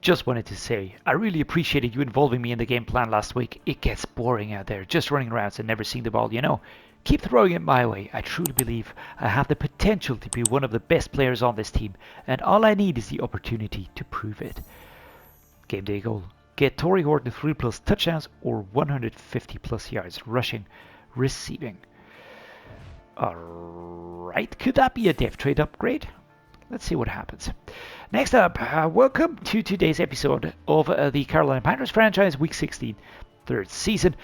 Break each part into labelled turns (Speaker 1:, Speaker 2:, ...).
Speaker 1: Just wanted to say, I really appreciated you involving me in the game plan last week. It gets boring out there, just running around and never seeing the ball, you know. Keep throwing it my way. I truly believe I have the potential to be one of the best players on this team, and all I need is the opportunity to prove it. Game day goal. Get Torrey Horton 3+ touchdowns or 150+ yards rushing, receiving. Alright, could that be a dev trade upgrade? Let's see what happens. Next up, welcome to today's episode of the Carolina Panthers Franchise Week 16, third season.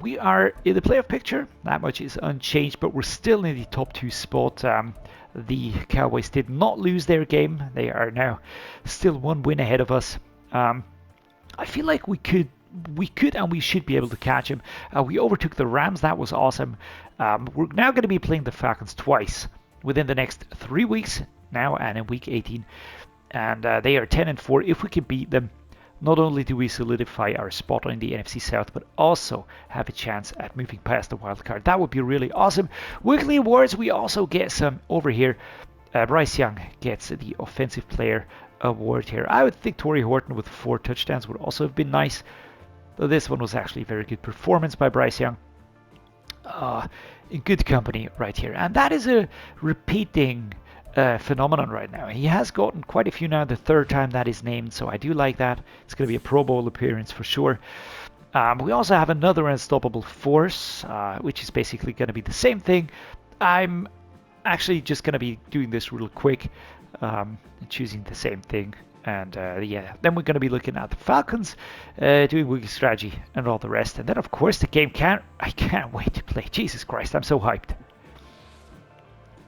Speaker 1: We are in the playoff picture. That much is unchanged, but we're still in the top 2 spot. The Cowboys did not lose their game. They are now still 1 win ahead of us. I feel like we could and we should be able to catch him. We overtook the Rams. That was awesome. We're now going to be playing the Falcons twice within the next 3 weeks now and in week 18. And they are 10-4. If we can beat them, not only do we solidify our spot in the NFC South, but also have a chance at moving past the wild card. That would be really awesome. Weekly awards, we also get some over here. Bryce Young gets the Offensive Player Award here. I would think Torrey Horton with 4 touchdowns would also have been nice. Though this one was actually a very good performance by Bryce Young. In good company right here. And that is a repeating phenomenon right now. He has gotten quite a few now, the 3rd time that is named, so I do like that. It's going to be a Pro Bowl appearance for sure. We also have another unstoppable force, which is basically going to be the same thing. I'm actually just going to be doing this real quick, choosing the same thing. And yeah, then we're going to be looking at the Falcons, doing wiki strategy and all the rest. And then, of course, the game I can't wait to play. Jesus Christ, I'm so hyped.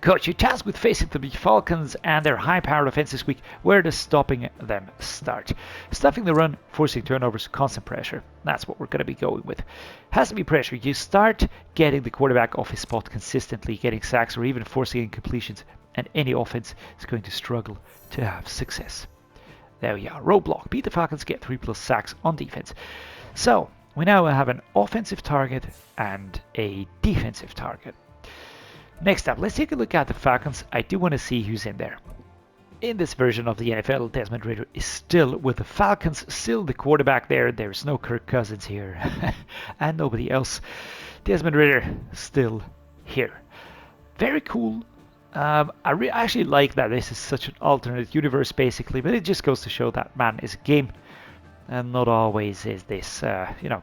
Speaker 1: Coach, you're tasked with facing the Falcons and their high-powered offense this week. Where does stopping them start? Stuffing the run, forcing turnovers, constant pressure. That's what we're going to be going with. Has to be pressure. You start getting the quarterback off his spot consistently, getting sacks or even forcing incompletions, and any offense is going to struggle to have success. There we are. Roadblock. Beat the Falcons, get 3+ sacks on defense. So, we now have an offensive target and a defensive target. Next up, let's take a look at the Falcons. I do want to see who's in there. In this version of the NFL, Desmond Ridder is still with the Falcons, still the quarterback there. There's no Kirk Cousins here and nobody else. Desmond Ridder still here. Very cool. I actually like that this is such an alternate universe basically, but it just goes to show that Madden is a game and not always is this,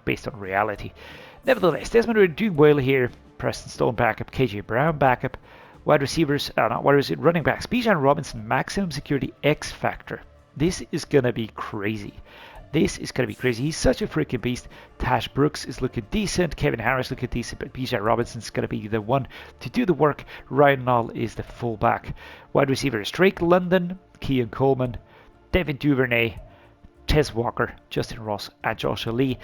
Speaker 1: based on reality. Nevertheless, Desmond Ridder doing well here. Preston Stone backup, KJ Brown backup, wide receivers, running backs, Bijan Robinson, maximum security X factor. This is going to be crazy. He's such a freaking beast. Tash Brooks is looking decent. Kevin Harris looking decent, but Bijan Robinson's going to be the one to do the work. Ryan Nall is the fullback. Wide receivers, Drake London, Keon Coleman, Devin Duvernay, Tez Walker, Justin Ross, and Joshua Lee.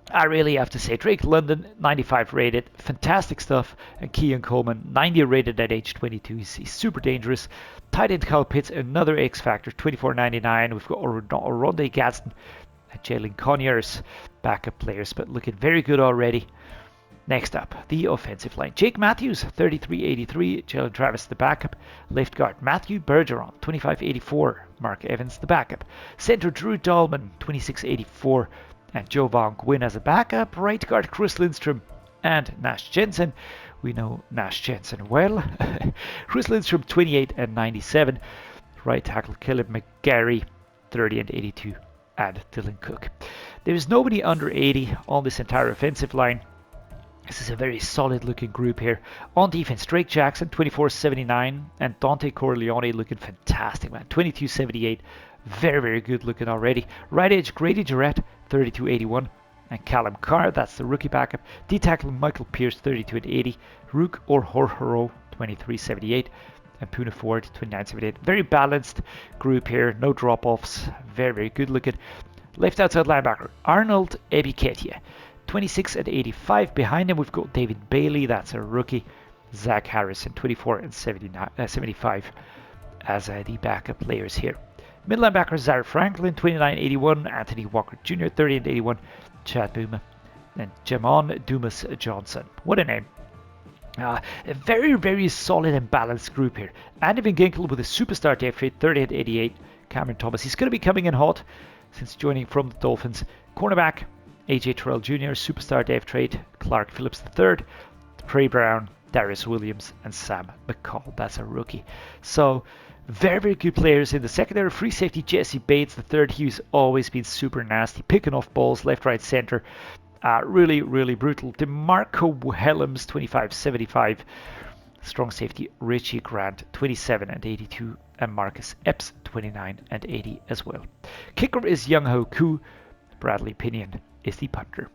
Speaker 1: I really have to say, Drake London, 95 rated, fantastic stuff, and Keon Coleman, 90 rated at age 22. He's super dangerous. Tight end Kyle Pitts, another X Factor, 24.99. We've got Oronde Gadsden and Jalen Conyers, backup players, but looking very good already. Next up, the offensive line. Jake Matthews, 33.83. Jalen Travis, the backup. Left guard, Matthew Bergeron, 25.84. Mark Evans, the backup. Center, Drew Dahlman, 26.84. And Joe Von Gwyn as a backup. Right guard, Chris Lindstrom and Nash Jensen. We know Nash Jensen well. Chris Lindstrom, 28.97. Right tackle, Caleb McGarry, 30.82. And Dylan Cook. There's nobody under 80 on this entire offensive line. This is a very solid looking group here. On defense, Drake Jackson, 24.79. And Dante Corleone looking fantastic, man. 22.78. Very, very good looking already. Right edge, Grady Jarrett, 32.81. And Callum Carr, that's the rookie backup. D-tackle, Michael Pierce, 32.80. Rook or Horhoro, 23.78. And Puna Ford, 29.78. Very balanced group here. No drop-offs. Very, very good looking. Left outside linebacker, Arnold Ebiketia, 26.85. Behind him, we've got David Bailey, that's a rookie. Zach Harrison, 24.75 as the backup players here. Middle linebacker, Zaire Franklin, 29.81. Anthony Walker Jr., 30.81. Chad Boomer. And Jamon Dumas Johnson. What a name. A very, very solid and balanced group here. Andy Van Ginkel with a superstar depth rate, 30.88. Cameron Thomas. He's going to be coming in hot since joining from the Dolphins. Cornerback, A.J. Terrell Jr., superstar Dave Trade, Clark Phillips III, Trey Brown, Darius Williams, and Sam McCall. That's a rookie. So very, very good players in the secondary. Free safety Jesse Bates III. He's always been super nasty, picking off balls left, right, center. Really, really brutal. DeMarco Helms, 25-75. Strong safety Richie Grant, 27 and 82. And Marcus Epps, 29 and 80 as well. Kicker is Young Ho Koo. Bradley Pinion is the punter.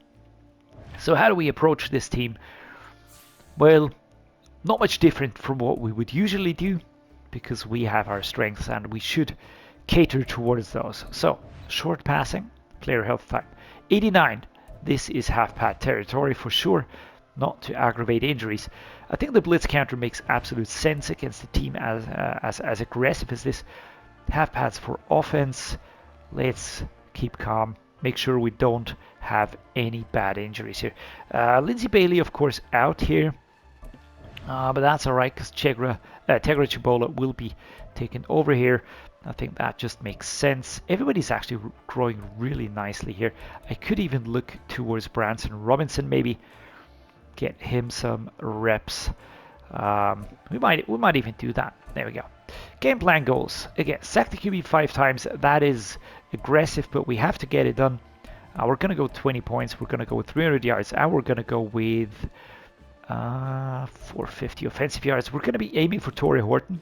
Speaker 1: So how do we approach this team? Well, not much different from what we would usually do, because we have our strengths and we should cater towards those. So, short passing, player health time. 89, this is half-pad territory for sure, not to aggravate injuries. I think the blitz counter makes absolute sense against a team as aggressive as this. Half-pads for offense. Let's keep calm. Make sure we don't have any bad injuries here. Lindsey Bailey, of course, out here. But that's all right, because Tegra Chibola will be taken over here. I think that just makes sense. Everybody's actually growing really nicely here. I could even look towards Branson Robinson, maybe get him some reps. We might even do that. There we go. Game plan goals. Again, sack the QB 5 times. That is aggressive, but we have to get it done. We're going to go 20 points. We're going to go with 300 yards, and we're going to go with 450 offensive yards. We're going to be aiming for Torrey Horton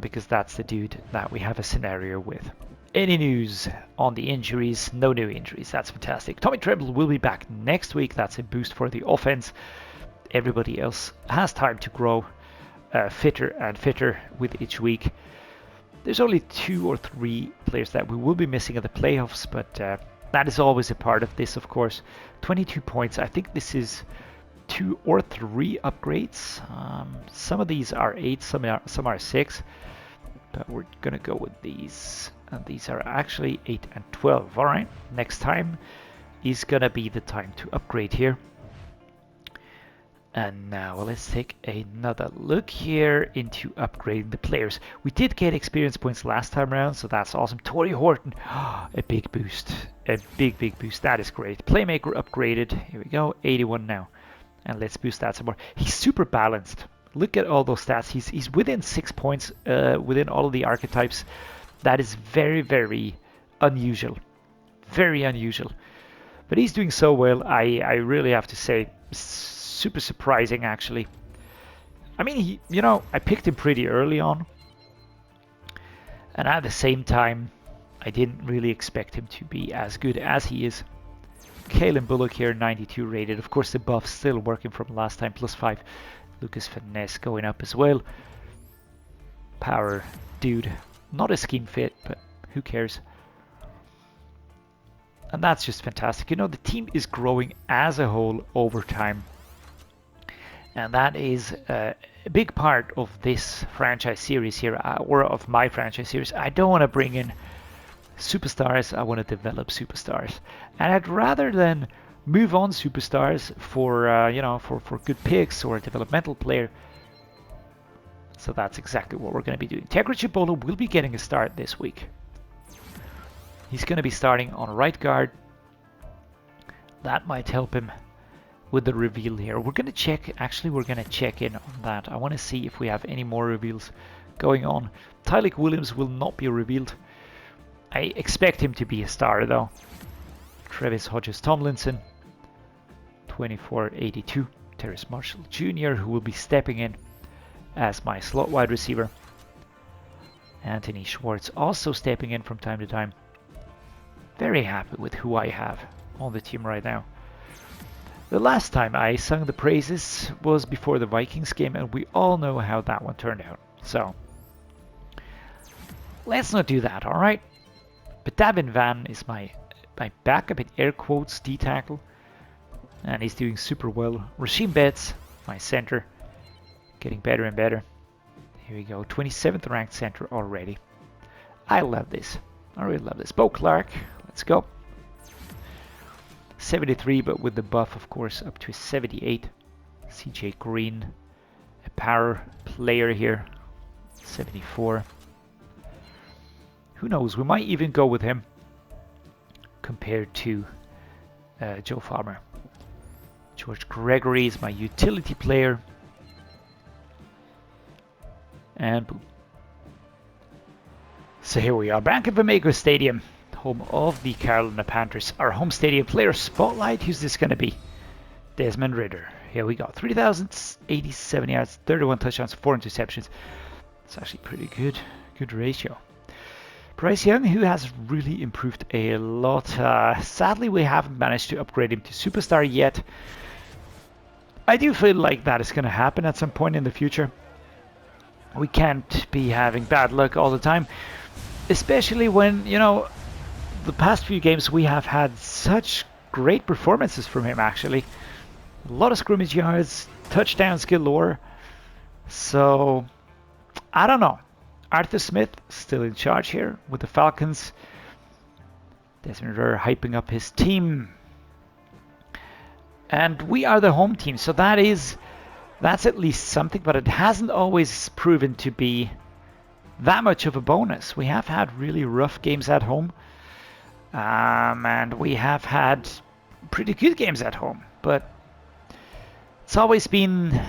Speaker 1: because that's the dude that we have a scenario with. Any news on the injuries? No new injuries. That's fantastic. Tommy Tremble will be back next week. That's a boost for the offense. Everybody else has time to grow fitter and fitter with each week. There's only 2 or 3 players that we will be missing at the playoffs, but that is always a part of this, of course. 22 points. I think this is 2 or 3 upgrades. Some of these are 8, some are 6, but we're gonna go with these, and these are actually 8 and 12. All right, next time is gonna be the time to upgrade here. And now let's take another look here into upgrading the players. We did get experience points last time around, so that's awesome. Torrey Horton, a big boost, a big boost. That is great. Playmaker upgraded. Here we go, 81 now. And let's boost that some more. He's super balanced. Look at all those stats. He's within 6 points within all of the archetypes. That is very, very unusual. Very unusual. But he's doing so well. I really have to say, super surprising actually. I mean, I picked him pretty early on. And at the same time, I didn't really expect him to be as good as he is. Kalen Bullock here, 92 rated. Of course, the buff still working from last time, +5. Lucas Finesse going up as well. Power dude. Not a scheme fit, but who cares? And that's just fantastic. The team is growing as a whole over time. And that is a big part of this franchise series here, or of my franchise series. I don't want to bring in superstars, I want to develop superstars. And I'd rather than move on superstars for good picks or a developmental player. So that's exactly what we're going to be doing. Tegra Chibola will be getting a start this week. He's going to be starting on right guard. That might help him with the reveal here. We're going to check, actually we're going to check in on that. I want to see if we have any more reveals going on. Tylik Williams will not be revealed. I expect him to be a star though. Travis Hodges Tomlinson, 24-82. Terrace Marshall Jr., who will be stepping in as my slot wide receiver. Anthony Schwartz also stepping in from time to time. Very happy with who I have on the team right now. The last time I sung the praises was before the Vikings game, and we all know how that one turned out. So let's not do that, all right? But Davin Van is my backup in air quotes D-tackle, and he's doing super well. Rasheem Betts, my center, getting better and better. Here we go, 27th ranked center already. I love this. I really love this. Bo Clark, let's go. 73, but with the buff, of course, up to 78. CJ Green, a power player here, 74. Who knows? We might even go with him compared to Joe Farmer. George Gregory is my utility player. And boom. So here we are, Bank of America Stadium, home of the Carolina Panthers. Our home stadium player spotlight. Who's this going to be? Desmond Ridder. Here we go. 3,087 yards, 31 touchdowns, 4 interceptions. It's actually pretty good. Good ratio. Bryce Young, who has really improved a lot. Sadly, we haven't managed to upgrade him to superstar yet. I do feel like that is going to happen at some point in the future. We can't be having bad luck all the time. Especially when, you know, the past few games we have had such great performances from him, actually. A lot of scrimmage yards, touchdowns galore. So, I don't know. Arthur Smith still in charge here with the Falcons. Desmond Ridder hyping up his team. And we are the home team, so that's at least something, but it hasn't always proven to be that much of a bonus. We have had really rough games at home. And we have had pretty good games at home, but it's always been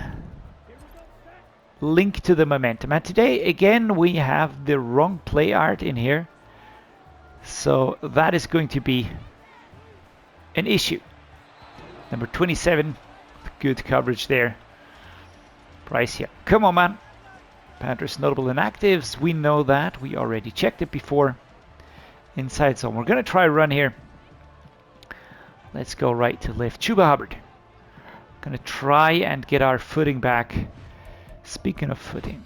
Speaker 1: linked to the momentum. And today, again, we have the wrong play art in here. So that is going to be an issue. Number 27, good coverage there. Bryce here. Come on, man. Panthers notable inactives. We know that. We already checked it before. Inside zone. We're going to try a run here. Let's go right to left. Chuba Hubbard. Going to try and get our footing back. Speaking of footing,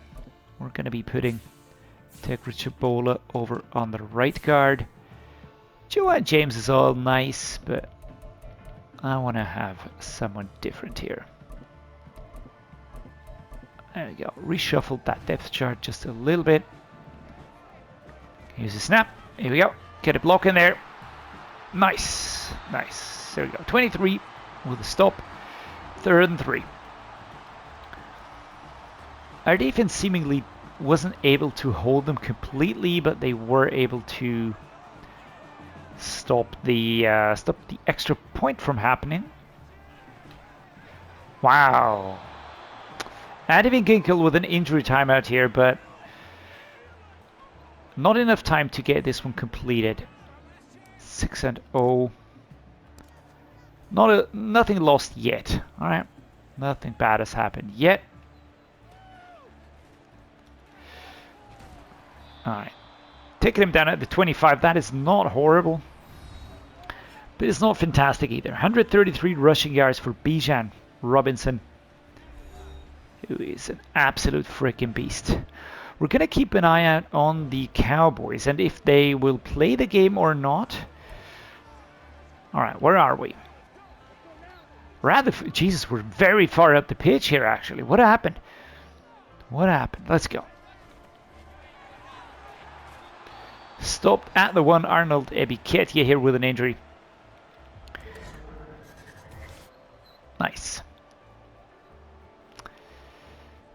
Speaker 1: we're going to be putting Tegra Chabola over on the right guard. Joanne James is all nice, but I want to have someone different here. There we go. Reshuffled that depth chart just a little bit. Here's a snap. Here we go. Get a block in there. Nice. Nice. There we go. 23 with a stop. 3rd and 3. Our defense seemingly wasn't able to hold them completely, but they were able to stop the extra point from happening. Wow. Adivin Ginkel with an injury timeout here, but not enough time to get this one completed. 6-0. Nothing lost yet. All right, nothing bad has happened yet. All right, taking him down at the 25. That is not horrible, but it's not fantastic either. 133 rushing yards for Bijan Robinson, who is an absolute freaking beast. We're going to keep an eye out on the Cowboys and if they will play the game or not. All right, where are we? Jesus, we're very far up the pitch here, actually. What happened? What happened? Let's go. Stopped at the 1. Arnold Ebiketia here with an injury. Nice.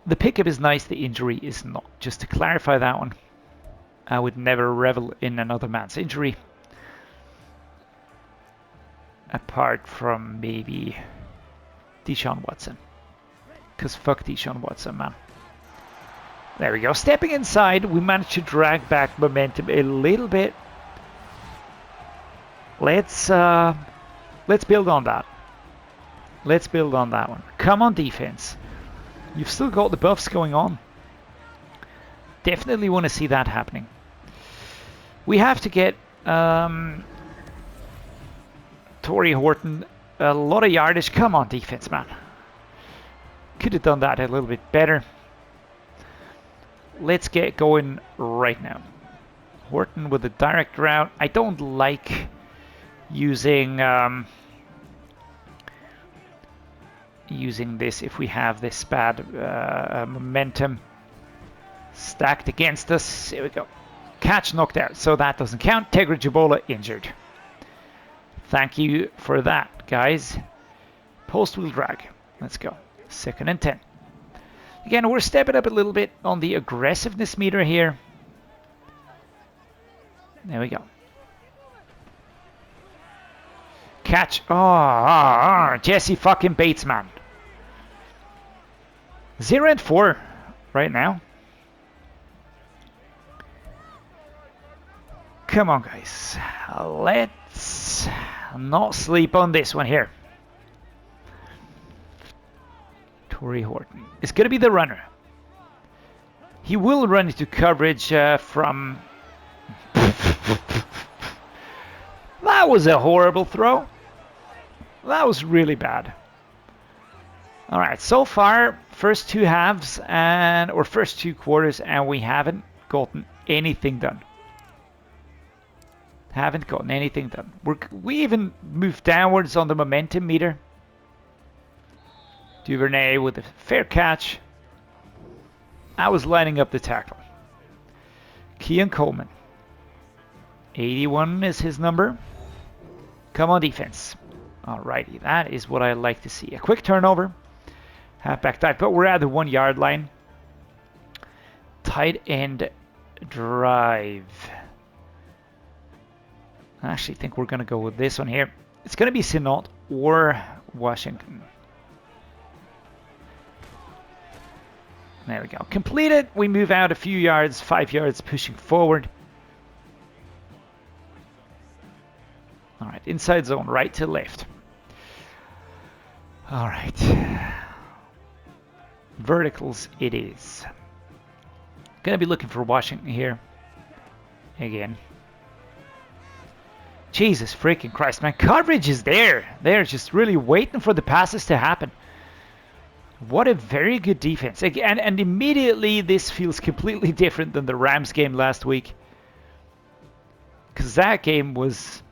Speaker 1: The pickup is nice, the injury is not. Just to clarify that one, I would never revel in another man's injury. Apart from maybe Deshaun Watson. Because fuck Deshaun Watson, man. There we go. Stepping inside, we managed to drag back momentum a little bit. Let's build on that. Let's build on that one. Come on, defense. You've still got the buffs going on. Definitely want to see that happening. We have to get Torrey Horton a lot of yardage. Come on, defense, man. Could have done that a little bit better. Let's get going right now. Horton with a direct route. I don't like using this if we have this bad momentum stacked against us. Here we go. Catch knocked out, so that doesn't count. Tegra Jabola injured. Thank you for that, guys. Post wheel drag. Let's go. 2nd and 10. Again, we're stepping up a little bit on the aggressiveness meter here. There we go. Catch. Oh, Jesse fucking Bates, man. 0-4 right now. Come on, guys. Let's not sleep on this one here. Torrey Horton is going to be the runner. He will run into coverage from... That was a horrible throw. That was really bad. All right, so far, first two halves or first two quarters, and we haven't gotten anything done. Haven't gotten anything done. We even moved downwards on the momentum meter. Duvernay with a fair catch. I was lining up the tackle. Keon Coleman. 81 is his number. Come on, defense. Alrighty, that is what I like to see. A quick turnover. Halfback dive, but we're at the 1 yard line. Tight end drive. I actually think we're going to go with this one here. It's going to be Sinot or Washington. There we go. Completed. We move out a few yards, 5 yards, pushing forward. All right, inside zone, right to left. All right. Verticals it is. Gonna be looking for Washington here. Again. Jesus freaking Christ, man. Coverage is there. They're just really waiting for the passes to happen. What a very good defense. Again, and immediately this feels completely different than the Rams game last week. Because that game was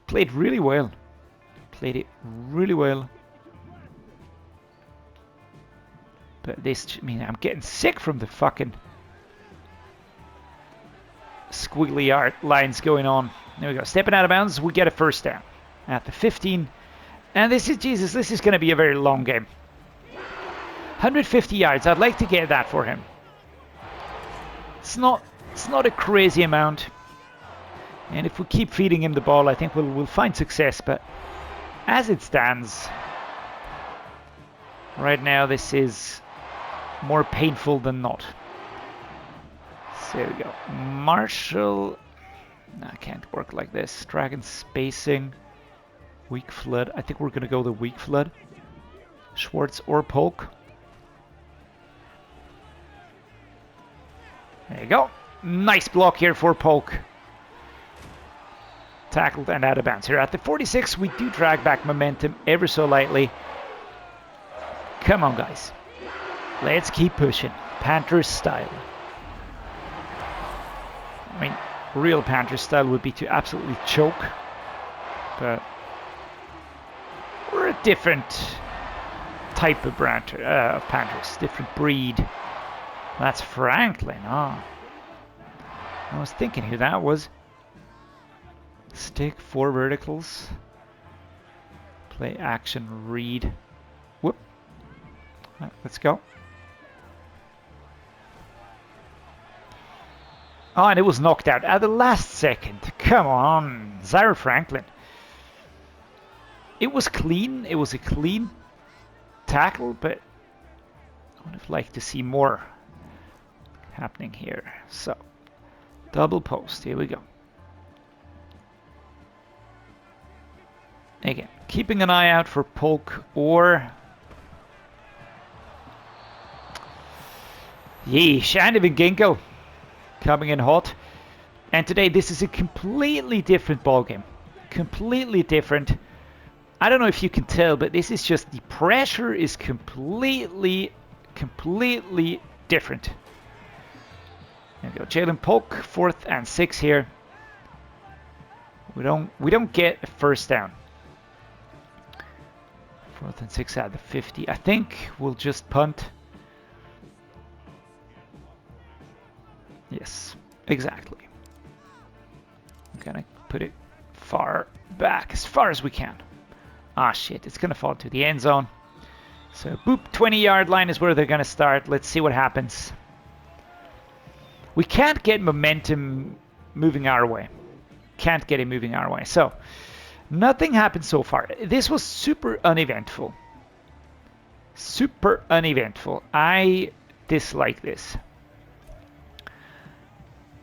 Speaker 1: played really well. Played it really well. But this, I mean, I'm getting sick from the fucking squiggly art lines going on. There we go. Stepping out of bounds, we get a first down at the 15. And this is, Jesus, this is going to be a very long game. 150 yards. I'd like to get that for him. It's not a crazy amount. And if we keep feeding him the ball, I think we'll find success. But as it stands, right now this is more painful than not. So there we go. Marshall. No, I can't work like this. Dragon spacing. Weak flood. I think we're going to go the weak flood. Schwartz or Polk. There you go. Nice block here for Polk. Tackled and out of bounds. Here at the 46, we do drag back momentum ever so lightly. Come on, guys. Let's keep pushing. Panthers style. I mean, real Panthers style would be to absolutely choke. But we're a different type of Panthers. Different breed. That's Franklin. Oh. I was thinking who that was. Stick 4 verticals. Play action read. Whoop. Right, let's go. Oh, and it was knocked out at the last second. Come on, Zaire Franklin. It was clean. It was a clean tackle, but I would have liked to see more happening here. So, double post. Here we go. Again, keeping an eye out for Polk or... Yeesh, and even Ginkgo coming in hot. And today this is a completely different ballgame. Completely different. I don't know if you can tell, but this is just the pressure is completely different. There we go. Jalen Polk, 4th and 6 here. We don't get a first down. 4th and 6 at the 50. I think we'll just punt. Yes, exactly. I'm gonna put it far back, as far as we can. Ah, shit, it's gonna fall to the end zone. So, boop, 20-yard line is where they're gonna start. Let's see what happens. We can't get momentum moving our way. Can't get it moving our way. So, nothing happened so far. This was super uneventful. Super uneventful. I dislike this.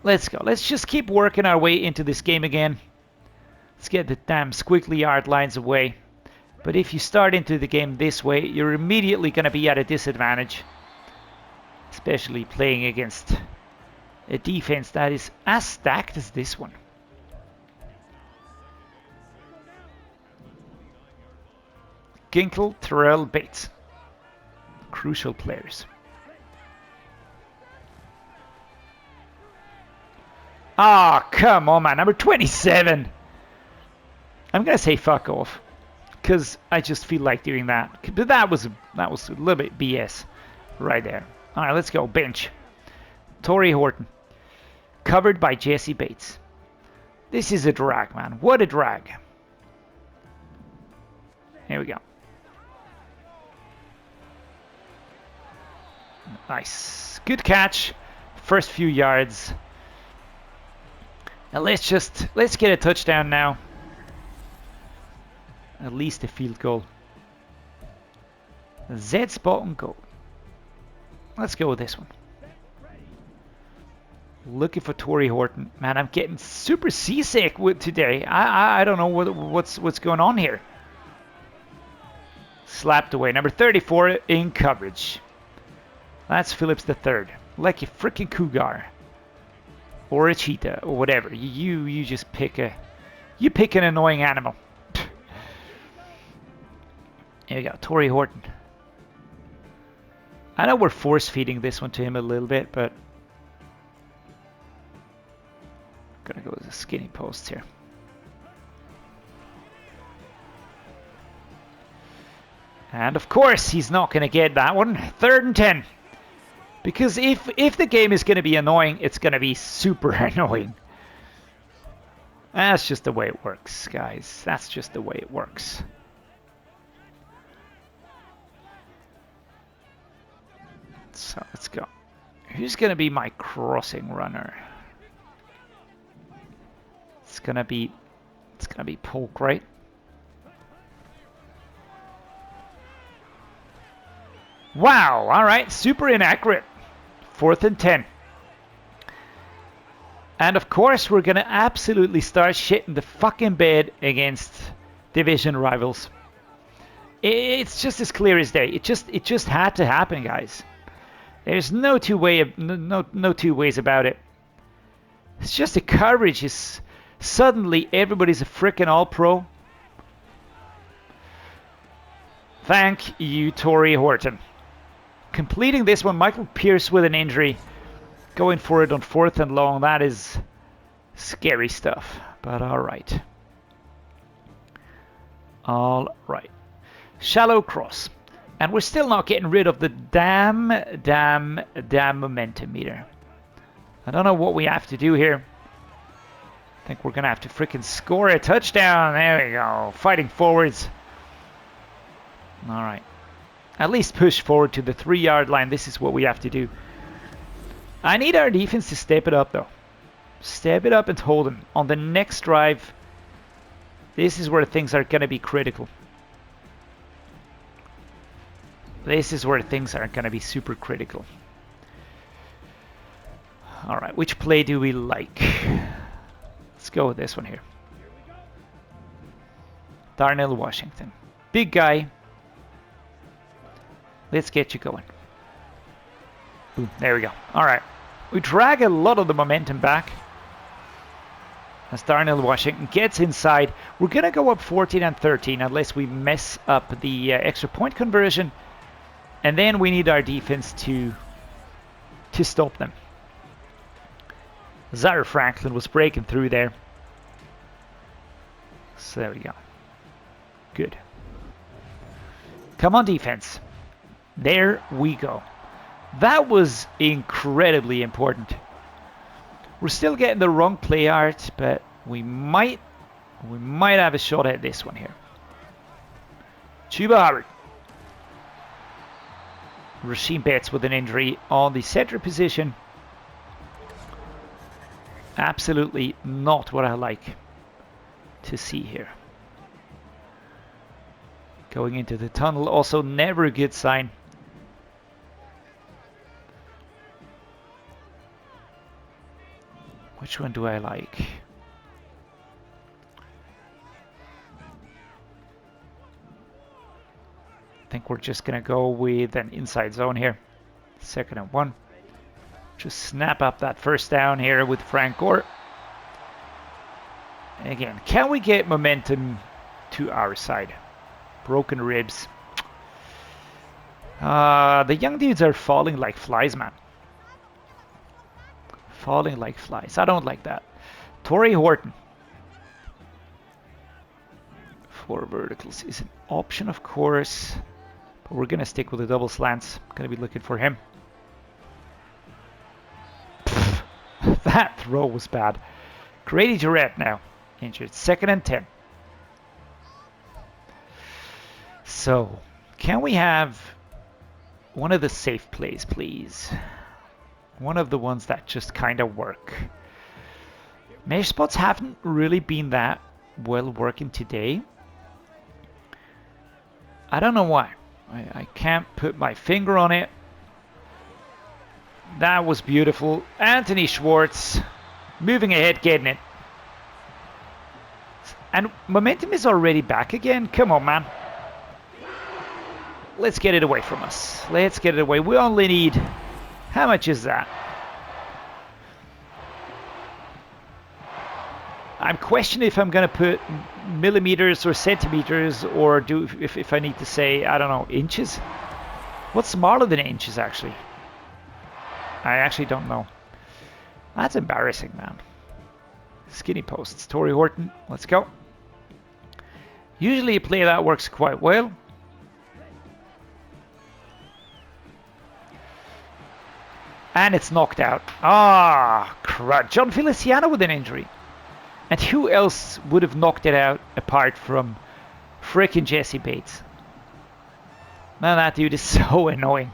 Speaker 1: Let's go. Let's just keep working our way into this game again. Let's get the damn squiggly yard lines away. But if you start into the game this way, you're immediately going to be at a disadvantage. Especially playing against a defense that is as stacked as this one. Ginkle, Terrell, Bates. Crucial players. Ah, oh, come on, man. Number 27. I'm going to say fuck off. Because I just feel like doing that. But that was a little bit BS right there. All right, let's go. Bench. Torrey Horton. Covered by Jesse Bates. This is a drag, man. What a drag. Here we go. Nice. Good catch. First few yards. Now let's get a touchdown now. At least a field goal. Z spot and goal. Let's go with this one. Looking for Torrey Horton. Man, I'm getting super seasick with today. I don't know what's going on here. Slapped away. Number 34 in coverage. That's Phillips the third. Like a freaking cougar. Or a cheetah or whatever. You just pick an annoying animal. Here we go. Torrey Horton. I know we're force feeding this one to him a little bit, but I'm gonna go with the skinny post here. And of course he's not gonna get that one. 3rd and 10. Because if the game is gonna be annoying, it's gonna be super annoying. That's just the way it works, guys. That's just the way it works. So let's go. Who's gonna be my crossing runner? It's gonna be Polk, right? Wow, all right, super inaccurate. 4th and 10. And of course we're gonna absolutely start shitting the fucking bed against division rivals. It's just as clear as day. It just had to happen, guys. There's no two ways about it. It's just the coverage is suddenly everybody's a freaking all-pro. Thank you, Torrey Horton. Completing this one, Michael Pierce with an injury. Going for it on 4th and long. That is scary stuff. But all right. All right. Shallow cross. And we're still not getting rid of the damn momentum meter. I don't know what we have to do here. I think we're going to have to freaking score a touchdown. There we go. Fighting forwards. All right. At least push forward to the 3-yard line. This is what we have to do. I need our defense to step it up, though. Step it up and hold them. On the next drive, this is where things are going to be critical. This is where things are going to be super critical. All right, which play do we like? Let's go with this one here. Darnell Washington. Big guy. Let's get you going. Boom, there we go. All right. We drag a lot of the momentum back. As Darnell Washington gets inside. We're going to go up 14 and 13 unless we mess up the extra point conversion. And then we need our defense to stop them. Zaire Franklin was breaking through there. So there we go. Good. Come on, defense. There we go. That was incredibly important. We're still getting the wrong play art, but we might have a shot at this one here. Chuba Hubbard. Rasheem Bates with an injury on the center position. Absolutely not what I like to see here. Going into the tunnel, also never a good sign. Which one do I like? I think we're just gonna go with an inside zone here. 2nd and 1. Just snap up that first down here with Frank Gore. And again, can we get momentum to our side? Broken ribs. The young dudes are falling like flies, man. Falling like flies. I don't like that. Torrey Horton. 4 verticals is an option, of course. But we're going to stick with the double slants. Going to be looking for him. Pfft, that throw was bad. Grady Jarrett now. Injured. 2nd and 10. So, can we have one of the safe plays, please? One of the ones that just kind of work. Mesh spots haven't really been that well working today. I don't know why. I can't put my finger on it. That was beautiful. Anthony Schwartz moving ahead, getting it. And momentum is already back again. Come on, man. Let's get it away from us. Let's get it away. We only need... How much is that? I'm questioning if I'm going to put millimeters or centimeters, or do if I need to say, I don't know, inches. What's smaller than inches, actually? I actually don't know. That's embarrassing, man. Skinny posts. Torrey Horton, let's go. Usually a play that works quite well. And it's knocked out. Ah, crud. John Feliciano with an injury. And who else would have knocked it out apart from frickin' Jesse Bates? Man, that dude is so annoying.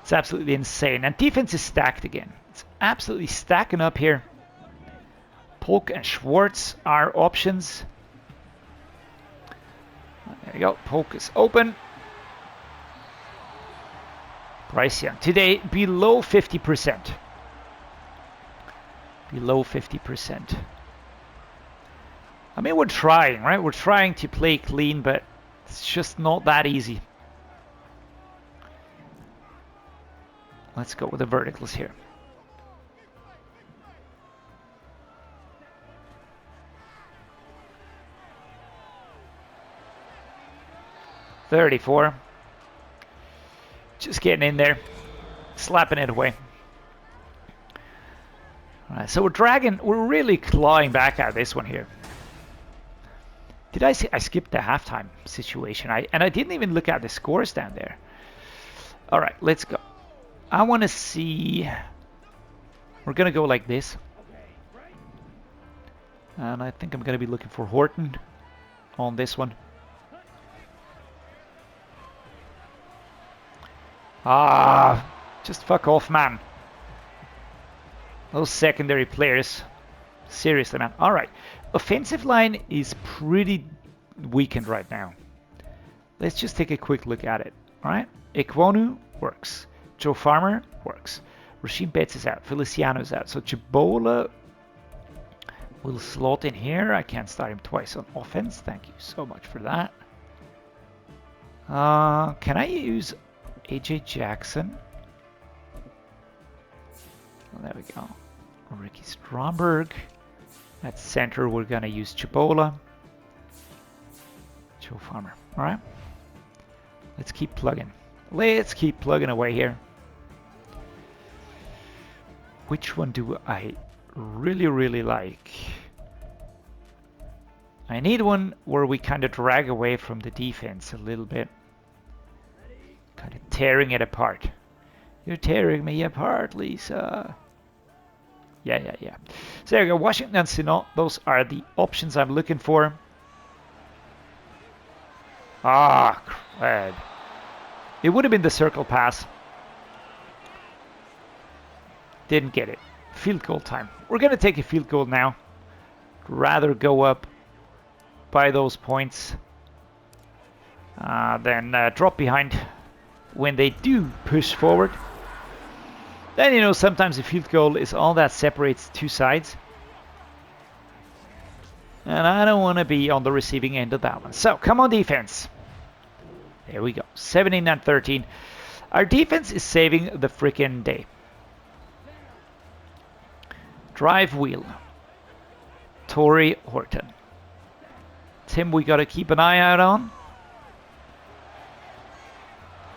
Speaker 1: It's absolutely insane. And defense is stacked again. It's absolutely stacking up here. Polk and Schwartz are options. There you go. Polk is open. Bryce Young today below 50%. Below 50%. I mean, we're trying, right? We're trying to play clean, but it's just not that easy. Let's go with the verticals here. .34. Just getting in there, slapping it away. All right, so we're really clawing back at this one here. Did I see? I skipped the halftime situation. I didn't even look at the scores down there. All right, let's go. I want to see. We're gonna go like this, and I think I'm gonna be looking for Horton on this one. Ah, just fuck off, man. Those secondary players. Seriously, man. All right. Offensive line is pretty weakened right now. Let's just take a quick look at it. All right. Ekwonu works. Joe Farmer works. Rasheem Betts is out. Feliciano's out. So Chibola will slot in here. I can't start him twice on offense. Thank you so much for that. Can I use AJ Jackson? Oh, there we go. Ricky Stromberg. At center, we're going to use Chibola. Joe Farmer. All right. Let's keep plugging. Let's keep plugging away here. Which one do I really, really like? I need one where we kind of drag away from the defense a little bit. Kind of tearing it apart. You're tearing me apart, Lisa. Yeah. So there you go. Washington and Sinot. Those are the options I'm looking for. Ah, crud. It would have been the circle pass. Didn't get it. field goal time. We're going to take a field goal now. Rather go up by those points than drop behind when they do push forward. Then, you know, sometimes a field goal is all that separates two sides. And I don't want to be on the receiving end of that one. So, come on defense. There we go. 17-13. Our defense is saving the frickin' day. Drive wheel. Torrey Horton. Tim, we got to keep an eye out on.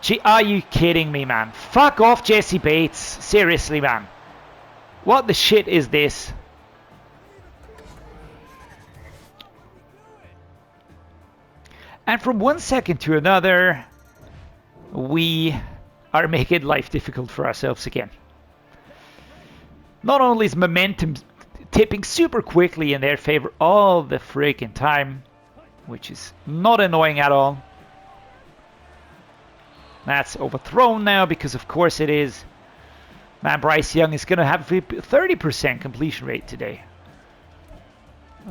Speaker 1: Gee, are you kidding me, man? Fuck off, Jesse Bates. Seriously, man. What the shit is this? And from 1 second to another, we are making life difficult for ourselves again. Not only is momentum tipping super quickly in their favor all the freaking time, which is not annoying at all. That's overthrown now because of course it is. Man, Bryce Young is going to have a 30% completion rate today.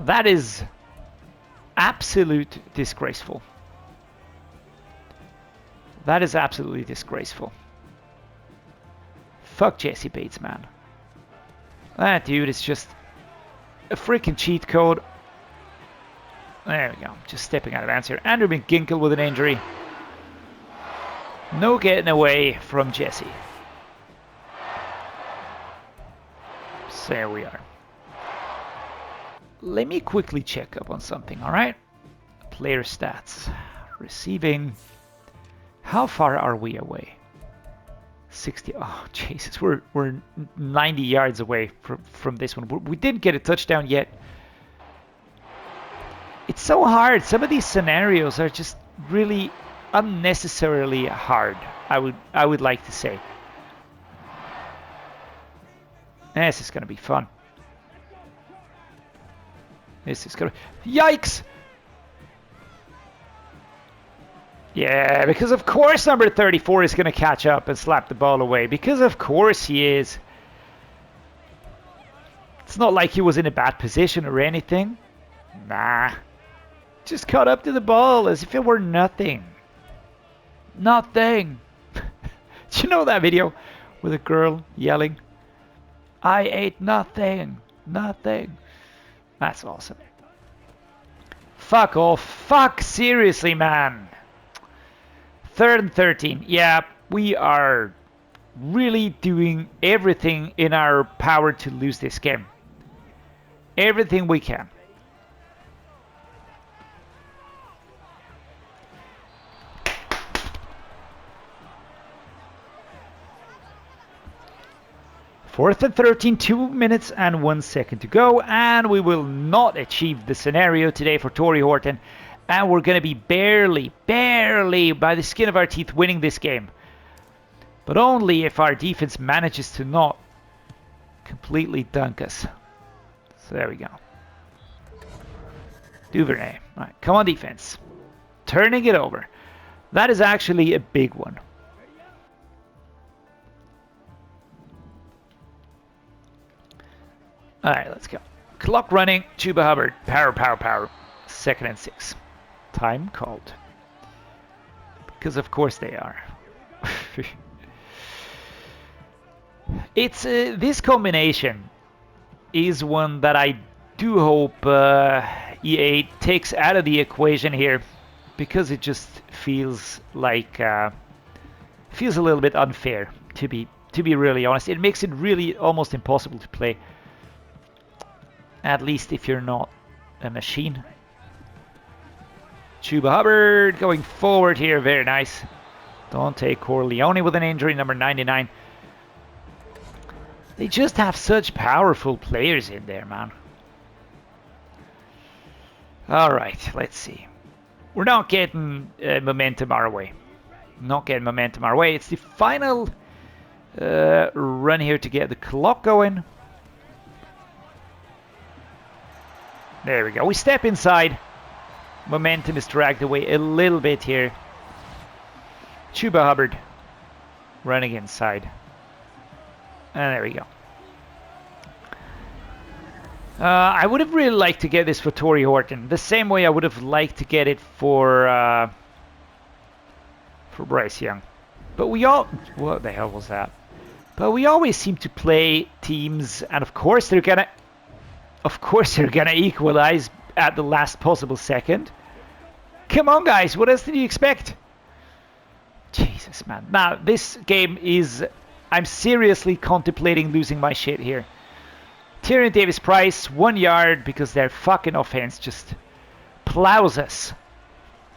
Speaker 1: That is absolute disgraceful. That is absolutely disgraceful. Fuck Jesse Bates, man. That dude is just a freaking cheat code. There we go. Just stepping out of bounds here. Andrew McGinkle with an injury. No getting away from Jesse. So there we are. Let me quickly check up on something, alright? Player stats. Receiving. How far are we away? 60. Oh, Jesus. We're 90 yards away from this one. We didn't get a touchdown yet. It's so hard. Some of these scenarios are just really unnecessarily hard, I would like to say. This is going to be fun. This is going to... Yikes! Yeah, because of course number 34 is going to catch up and slap the ball away. Because of course he is. It's not like he was in a bad position or anything. Nah. Just caught up to the ball as if it were nothing. Nothing. Do you know that video with a girl yelling, I ate nothing. Nothing. That's awesome. Fuck off. Fuck, seriously, man. 3rd and 13. Yeah, we are really doing everything in our power to lose this game. Everything we can. Fourth and 13, 2 minutes and 1 second to go, and we will not achieve the scenario today for Torrey Horton, and we're going to be barely by the skin of our teeth winning this game, but only if our defense manages to not completely dunk us. So there we go. Duvernay. All right, come on defense. Turning it over. That is actually a big one. Alright, let's go. Clock running. Chuba Hubbard. Power, power, power. 2nd and 6. Time called. Because of course they are. It's this combination is one that I do hope EA takes out of the equation here, because it just feels like feels a little bit unfair, to be really honest. It makes it really almost impossible to play. At least if you're not a machine. Chuba Hubbard going forward here. Very nice. Dante Corleone with an injury, number 99. They just have such powerful players in there, man. Alright, let's see. We're not getting momentum our way. Not getting momentum our way. It's the final run here to get the clock going. There we go. We step inside. Momentum is dragged away a little bit here. Chuba Hubbard running inside. And there we go. I would have really liked to get this for Torrey Horton, the same way I would have liked to get it for Bryce Young. But we all... What the hell was that? But we always seem to play teams, and of course they're gonna equalize at the last possible second. Come on, guys, what else did you expect? Jesus, man. Now, this game is... I'm seriously contemplating losing my shit here. Tyrion Davis-Price, 1 yard, because their fucking offense just plows us.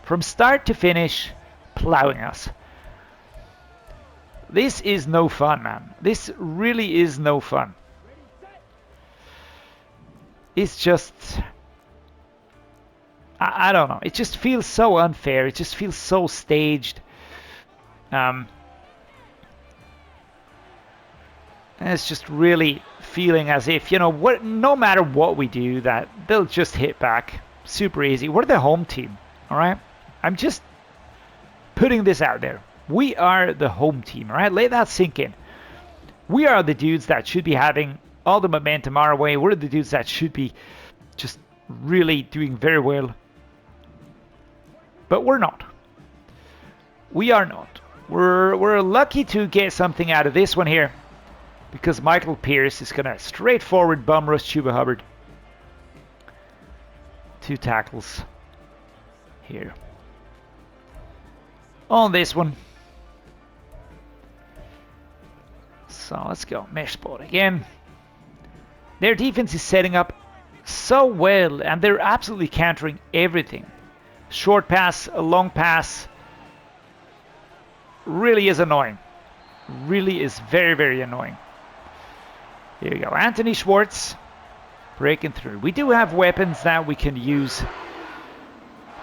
Speaker 1: From start to finish, plowing us. This is no fun, man. This really is no fun. It's just... I don't know. It just feels so unfair. It just feels so staged. And it's just really feeling as if, you know, no matter what we do, that they'll just hit back super easy. We're the home team, all right? I'm just putting this out there. We are the home team, all right? Let that sink in. We are the dudes that should be having all the momentum our way. We're the dudes that should be just really doing very well. But we're not. We are not. We're lucky to get something out of this one here, because Michael Pierce is going to straightforward bum rush Chuba Hubbard. 2 tackles here. On this one. So let's go. Mesh spot again. Their defense is setting up so well, and they're absolutely countering everything. Short pass, a long pass. Really is annoying. Really is very, very annoying. Here we go. Anthony Schwartz breaking through. We do have weapons that we can use.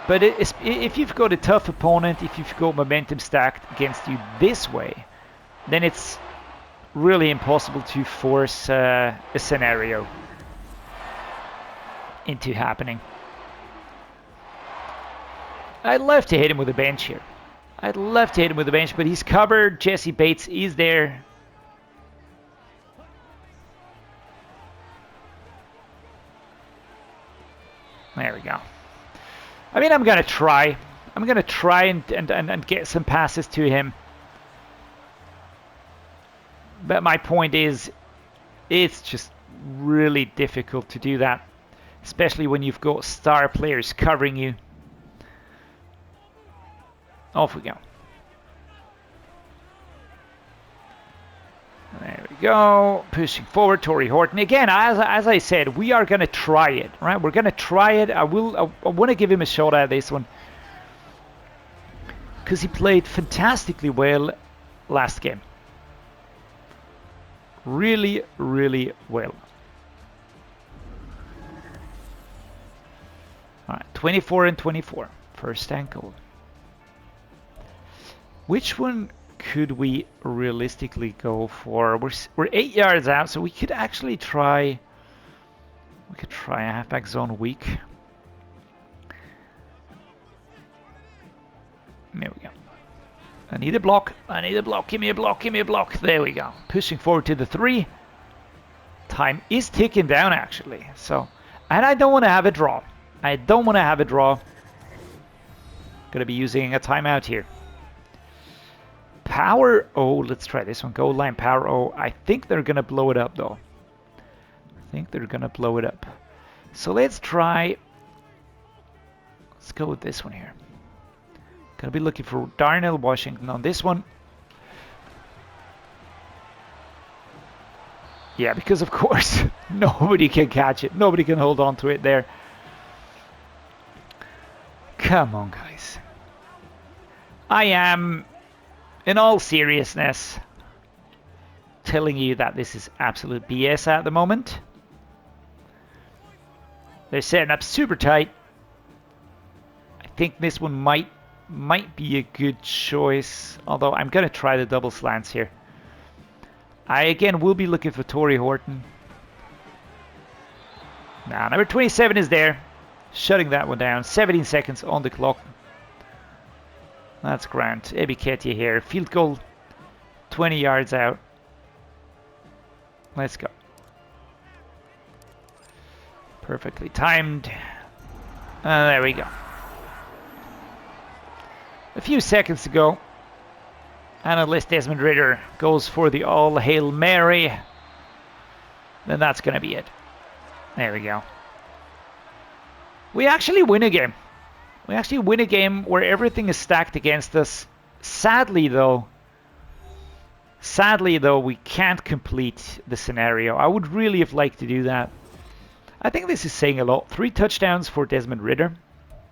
Speaker 1: But if you've got a tough opponent, if you've got momentum stacked against you this way, then it's really impossible to force a scenario into happening. I'd love to hit him with a bench here. I'd love to hit him with a bench, but he's covered. Jesse Bates is there. There we go. I mean, I'm going to try. I'm going to try and get some passes to him. But my point is, it's just really difficult to do that. Especially when you've got star players covering you. Off we go. There we go. Pushing forward, Torrey Horton. Again, as I said, we are going to try it, right? We're going to try it. I want to give him a shot at this one, because he played fantastically well last game. Really, really well. All right, 24 and 24. First and goal. Which one could we realistically go for? We're 8 yards out, so we could actually try. We could try a halfback zone weak. There we go. I need a block. I need a block. Give me a block. Give me a block. There we go. Pushing forward to the 3. Time is ticking down, actually. So, and I don't want to have a draw. I don't want to have a draw. Gonna be using a timeout here. Power O. Let's try this one. Goal line power O. I think they're gonna blow it up, though. I think they're gonna blow it up. So let's try. Let's go with this one here. Gonna be looking for Darnell Washington on this one. Yeah, because of course nobody can catch it. Nobody can hold on to it there. Come on, guys. I am, in all seriousness, telling you that this is absolute BS at the moment. They're setting up super tight. I think this one might be a good choice, although I'm going to try the double slants here. I again will be looking for Torrey Horton. Now, number 27 is there, shutting that one down. 17 seconds on the clock. That's grand. Ebiketia here. Field goal, 20 yards out. Let's go. Perfectly timed. There we go. A few seconds to go. And unless Desmond Ridder goes for the all Hail Mary, then that's going to be it. There we go. We actually win a game. We actually win a game where everything is stacked against us. Sadly though, we can't complete the scenario. I would really have liked to do that. I think this is saying a lot. 3 touchdowns for Desmond Ridder.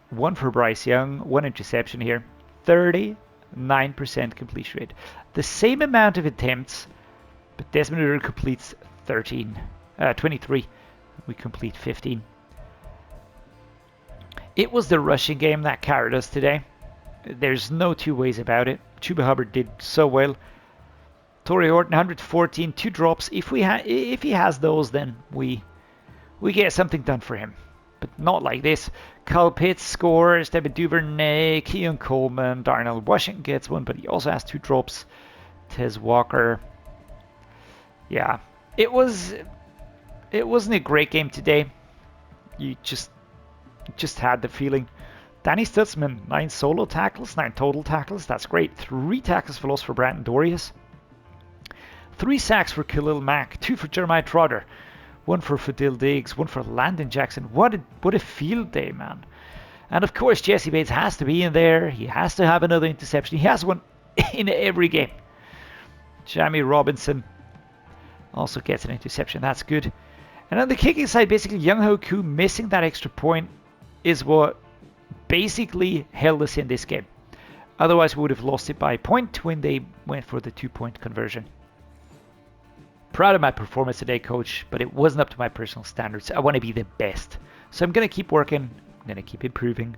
Speaker 1: 1 for Bryce Young. 1 interception here. 39% completion rate. The same amount of attempts, but Desmond Ridder completes 23. We complete 15. It was the rushing game that carried us today. There's no two ways about it. Chuba Hubbard did so well. Torrey Horton 114, 2 drops. If he has those, then we get something done for him. But not like this. Kyle Pitts scores, Devin Duvernay, Keon Coleman, Darnell Washington gets 1, but he also has 2 drops. Tez Walker. Yeah, it wasn't a great game today. You just had the feeling. Danny Stutzman, 9 solo tackles, 9 total tackles. That's great. 3 tackles for loss for Brandon Dorius. 3 sacks for Khalil Mack. 2 for Jeremiah Trotter. 1 for Fadil Diggs. 1 for Landon Jackson. What a field day, man. And of course, Jesse Bates has to be in there. He has to have another interception. He has one in every game. Jamie Robinson also gets an interception. That's good. And on the kicking side, basically, Young Ho Koo missing that extra point is what basically held us in this game. Otherwise, we would have lost it by a point when they went for the 2-point conversion. Proud of my performance today, coach, but it wasn't up to my personal standards. I want to be the best. So I'm going to keep working. I'm going to keep improving.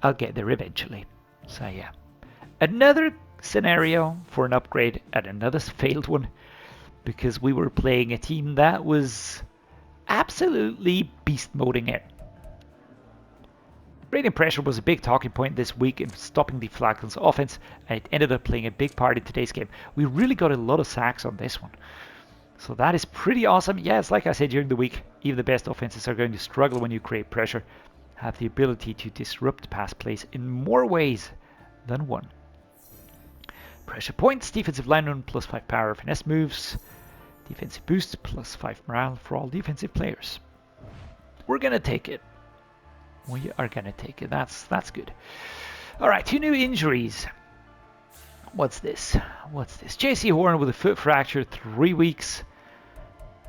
Speaker 1: I'll get there eventually. So yeah. Another scenario for an upgrade and another failed one, because we were playing a team that was absolutely beast moding it. Rating pressure was a big talking point this week in stopping the Falcons offense, and it ended up playing a big part in today's game. We really got a lot of sacks on this one. So that is pretty awesome. Yeah, it's like I said during the week, even the best offenses are going to struggle when you create pressure. Have the ability to disrupt pass plays in more ways than one. Pressure points, defensive lineman +5 power finesse moves. Defensive boost +5 morale for all defensive players. We're going to take it. We are going to take it. That's good. All right, 2 new injuries. What's this? JC Horn with a foot fracture, 3 weeks.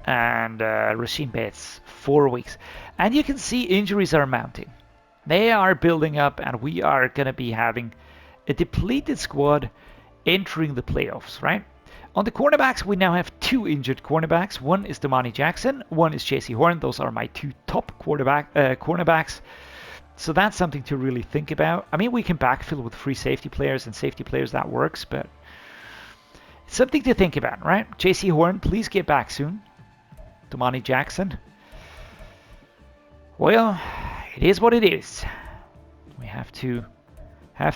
Speaker 1: And Rasheem Bates, 4 weeks. And you can see injuries are mounting. They are building up, and we are going to be having a depleted squad entering the playoffs, right? On the cornerbacks, we now have 2 injured cornerbacks. One is Damani Jackson, one is JC Horn. Those are my 2 top cornerbacks. So that's something to really think about. I mean, we can backfill with free safety players and safety players. That works, but it's something to think about, right? JC Horn, please get back soon. Damani Jackson. Well, it is what it is. We have to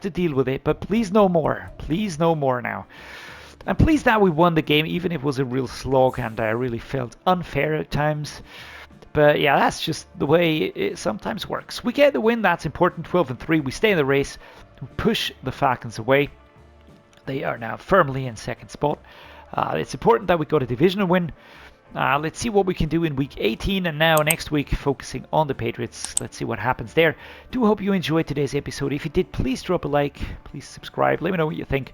Speaker 1: deal with it, but please no more. Please no more now. I'm pleased that we won the game, even if it was a real slog and I really felt unfair at times. But yeah, that's just the way it sometimes works. We get the win, that's important. 12-3, we stay in the race. We push the Falcons away. They are now firmly in second spot. It's important that we got a divisional win. Let's see what we can do in week 18, and now next week focusing on the Patriots. Let's see what happens there. Do hope you enjoyed today's episode. If you did, please drop a like, please subscribe, let me know what you think.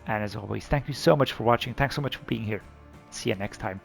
Speaker 1: And as always, thank you so much for watching. Thanks so much for being here. See you next time.